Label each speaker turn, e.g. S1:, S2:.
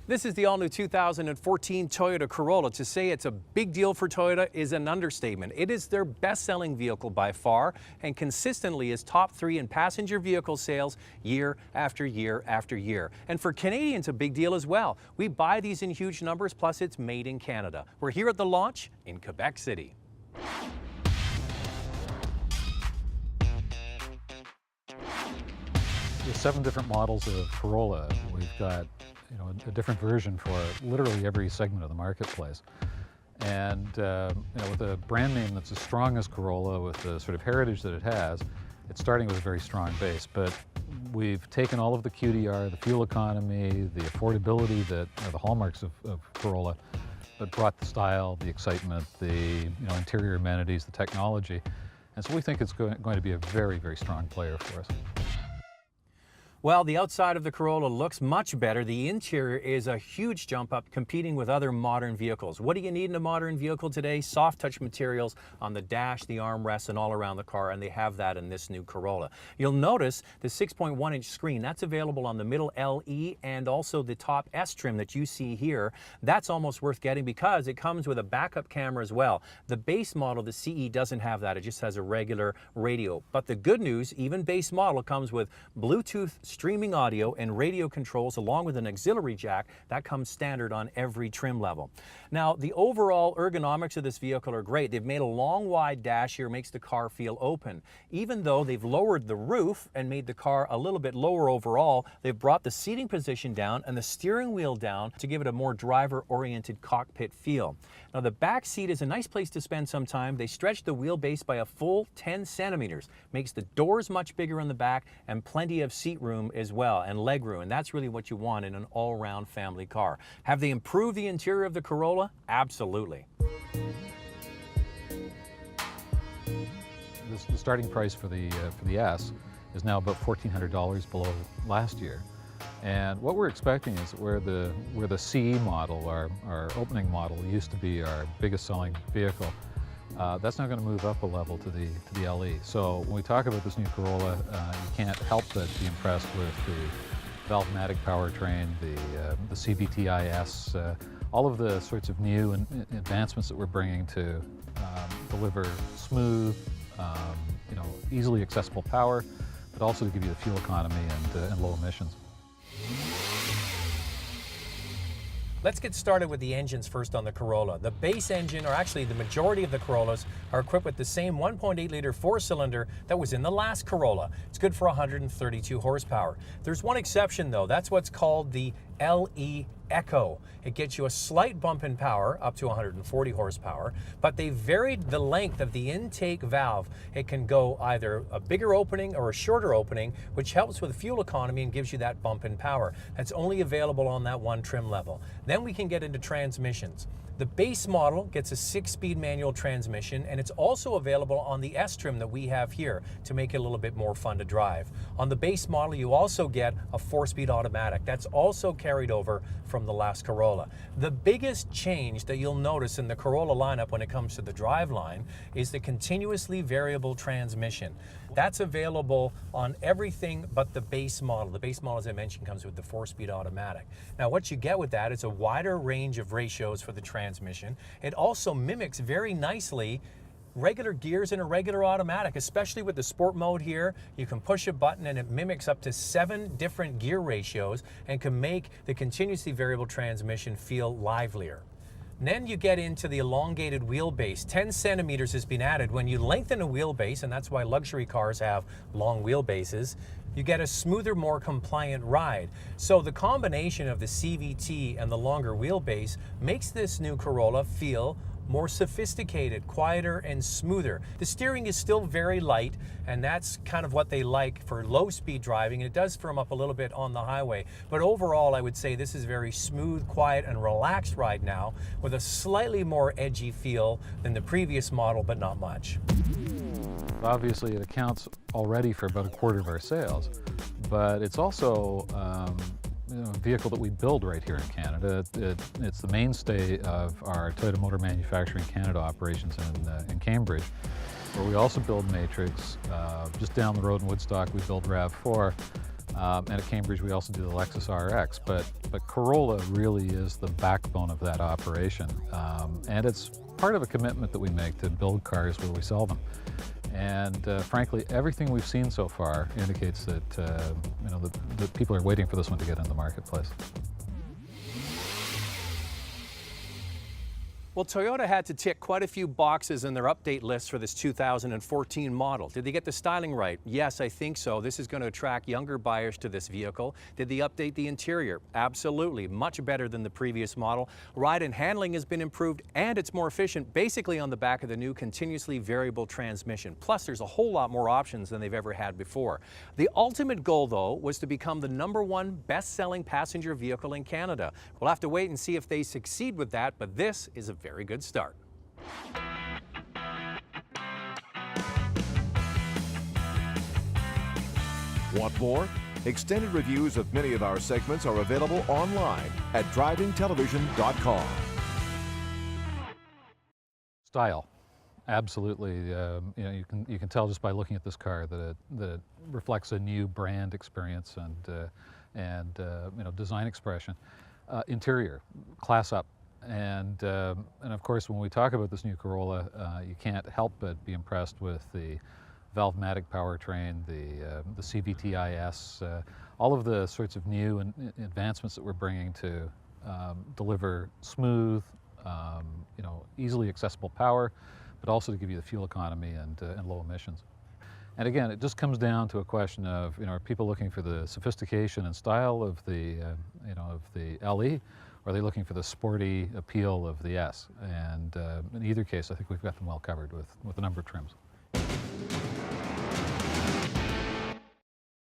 S1: This is the all-new 2014 Toyota Corolla. To say it's a big deal for Toyota is an understatement. It is their best-selling vehicle by far and consistently is top 3 in passenger vehicle sales year after year after year. And for Canadians, a big deal as well. We buy these in huge numbers, plus it's made in Canada. We're here at the launch in Quebec City.
S2: There's 7 different models of Corolla. We've got a different version for literally every segment of the marketplace. And with a brand name that's as strong as Corolla, with the sort of heritage that it has, it's starting with a very strong base. But we've taken all of the QDR, the fuel economy, the affordability that are the hallmarks of Corolla, but brought the style, the excitement, the interior amenities, the technology. And so we think it's going to be a very, very strong player for us.
S1: Well, the outside of the Corolla looks much better. The interior is a huge jump up, competing with other modern vehicles. What do you need in a modern vehicle today? Soft touch materials on the dash, the armrests, and all around the car, and they have that in this new Corolla. You'll notice the 6.1-inch screen. That's available on the middle LE and also the top S trim that you see here. That's almost worth getting because it comes with a backup camera as well. The base model, the CE, doesn't have that. It just has a regular radio. But the good news, even base model comes with Bluetooth streaming audio and radio controls along with an auxiliary jack. That comes standard on every trim level. Now, the overall ergonomics of this vehicle are great. They've made a long wide dash here, makes the car feel open. Even though they've lowered the roof and made the car a little bit lower overall, they've brought the seating position down and the steering wheel down to give it a more driver-oriented cockpit feel. Now, the back seat is a nice place to spend some time. They stretched the wheelbase by a full 10 centimeters. Makes the doors much bigger in the back and plenty of seat room as well, and leg room, and that's really what you want in an all-round family car. Have they improved the interior of the Corolla? Absolutely.
S2: The starting price for the S is now about $1,400 below last year. And what we're expecting is where the CE model, our opening model, used to be our biggest selling vehicle, that's now going to move up a level to the LE. So when we talk about this new Corolla, you can't help but be impressed with the Valvematic powertrain, the CVT-IS, all of the sorts of new advancements that we're bringing to deliver smooth, easily accessible power, but also to give you the fuel economy and low emissions.
S1: Let's get started with the engines first on the Corolla. The base engine, or actually the majority of the Corollas, are equipped with the same 1.8-liter 4-cylinder that was in the last Corolla. It's good for 132 horsepower. There's one exception though. That's what's called the LE Echo. It gets you a slight bump in power, up to 140 horsepower, but they varied the length of the intake valve. It can go either a bigger opening or a shorter opening, which helps with fuel economy and gives you that bump in power. That's only available on that one trim level. Then we can get into transmissions. The base model gets a 6-speed manual transmission, and it's also available on the S trim that we have here to make it a little bit more fun to drive. On the base model, you also get a 4-speed automatic. That's also carried over from the last Corolla. The biggest change that you'll notice in the Corolla lineup when it comes to the driveline is the continuously variable transmission. That's available on everything but the base model. The base model, as I mentioned, comes with the 4-speed automatic. Now, what you get with that is a wider range of ratios for the transmission. It also mimics very nicely regular gears in a regular automatic, especially with the sport mode here. You can push a button and it mimics up to 7 different gear ratios and can make the continuously variable transmission feel livelier. And then you get into the elongated wheelbase. 10 centimeters has been added. When you lengthen a wheelbase, and that's why luxury cars have long wheelbases, you get a smoother, more compliant ride. So the combination of the CVT and the longer wheelbase makes this new Corolla feel more sophisticated, quieter, and smoother. The steering is still very light, and that's kind of what they like for low-speed driving. It does firm up a little bit on the highway, but overall I would say this is a very smooth, quiet, and relaxed ride now with a slightly more edgy feel than the previous model, but not much.
S2: Obviously, it accounts already for about a quarter of our sales, but it's also a vehicle that we build right here in Canada. It's the mainstay of our Toyota Motor Manufacturing Canada operations in Cambridge, where we also build Matrix. Just down the road in Woodstock, we build RAV4. And at Cambridge, we also do the Lexus RX, but Corolla really is the backbone of that operation. And it's part of a commitment that we make to build cars where we sell them. And frankly, everything we've seen so far indicates that, that people are waiting for this one to get in the marketplace.
S1: Well, Toyota had to tick quite a few boxes in their update list for this 2014 model. Did they get the styling right? Yes, I think so. This is going to attract younger buyers to this vehicle. Did they update the interior? Absolutely. Much better than the previous model. Ride and handling has been improved, and it's more efficient, basically on the back of the new continuously variable transmission. Plus, there's a whole lot more options than they've ever had before. The ultimate goal, though, was to become the #1 best-selling passenger vehicle in Canada. We'll have to wait and see if they succeed with that, but this is a very good start.
S3: Want more? Extended reviews of many of our segments are available online at drivingtelevision.com.
S2: Style, absolutely. You can tell just by looking at this car that it reflects a new brand experience and design expression. Interior, class up. And of course, when we talk about this new Corolla, you can't help but be impressed with the Valvematic powertrain, the CVT-IS, all of the sorts of new advancements that we're bringing to deliver smooth, easily accessible power, but also to give you the fuel economy and low emissions. And again, it just comes down to a question of, are people looking for the sophistication and style of the LE? Or are they looking for the sporty appeal of the S? And in either case, I think we've got them well covered with a number of trims.